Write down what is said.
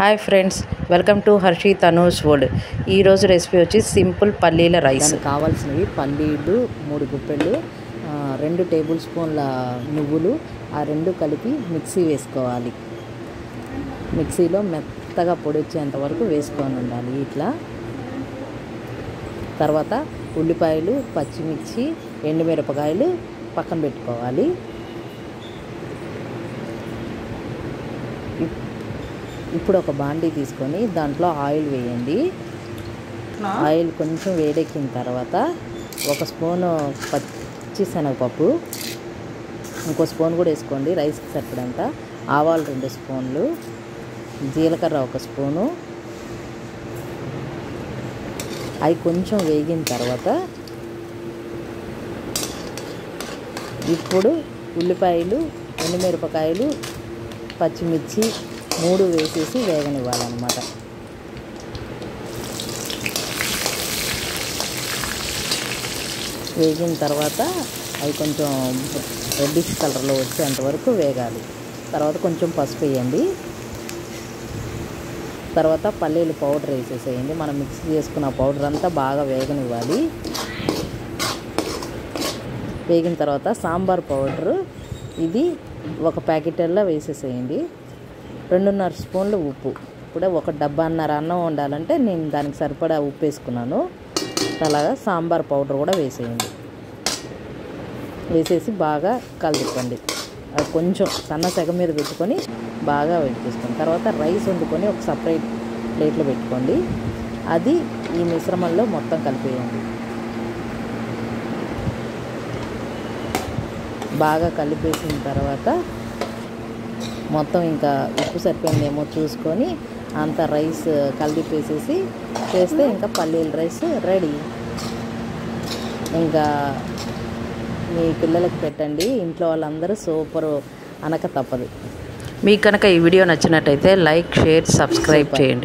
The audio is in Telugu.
Hi friends, welcome to Harshi Tanu's world. ఈరోజు రెసిపీ వచ్చి సింపుల్ పల్లీల రైస్. కావాల్సినవి పల్లీలు 3 గుప్పెళ్ళు, 2 టేబుల్ స్పూన్ల నువ్వులు, ఆ 2 కలిపి మిక్సీ వేసుకోవాలి. మిక్సీలో మెత్తగా పొడి వచ్చేంత వరకు వేసుకొని ఉండాలి. ఇట్లా తర్వాత ఉల్లిపాయలు, పచ్చిమిర్చి, ఎండుమిరపకాయలు పక్కన పెట్టుకోవాలి. ఇప్పుడు ఒక బాండీ తీసుకొని దాంట్లో ఆయిల్ వేయండి. ఆయిల్ కొంచెం వేడెక్కిన తర్వాత 1 స్పూను పచ్చి శనగపప్పు, ఇంకో స్పూన్ కూడా వేసుకోండి రైస్కి సరిపడంత. ఆవాలు 2 స్పూన్లు, జీలకర్ర 1 స్పూను. అవి కొంచెం వేగిన తర్వాత ఇప్పుడు ఉల్లిపాయలు, ఎండుమిరపకాయలు, పచ్చిమిర్చి 3 వేసేసి వేగనివ్వాలన్నమాట. వేగిన తర్వాత అవి కొంచెం రెడ్డిష్ కలర్లో వచ్చేంత వరకు వేగాలి. తర్వాత కొంచెం పసుపు వేయండి. తర్వాత పల్లీలు పౌడర్ వేసేసేయండి. మనం మిక్స్ చేసుకున్న పౌడర్ అంతా బాగా వేగనివ్వాలి. వేగిన తర్వాత సాంబార్ పౌడరు ఇది 1 ప్యాకెట్లా వేసేసేయండి. 2.5 స్పూన్లు ఉప్పు. కూడా 1 డబ్బాన్నర అన్నం వండాలంటే నేను దానికి సరిపడా ఉప్పు వేసుకున్నాను. అలాగా సాంబార్ పౌడర్ కూడా వేసేయండి. వేసేసి బాగా కలుపుకోండి. అది కొంచెం సన్న సెగ మీద పెట్టుకొని బాగా వెయిట్ చేసుకోండి. తర్వాత రైస్ వండుకొని ఒక సపరేట్ ప్లేట్లో పెట్టుకోండి. అది ఈ మిశ్రమంలో మొత్తం కలిపేయండి. బాగా కలిపేసిన తర్వాత మొత్తం ఇంకా ఉప్పు సరిపోయిందేమో చూసుకొని అంత రైస్ కలిపేసేసి చేస్తే ఇంకా పల్లీల రైస్ రెడీ. ఇంకా మీ పిల్లలకి పెట్టండి. ఇంట్లో వాళ్ళందరూ సూపర్ అనక తప్పదు. మీకు కనుక ఈ వీడియో నచ్చినట్టయితే లైక్, షేర్, సబ్స్క్రైబ్ చేయండి.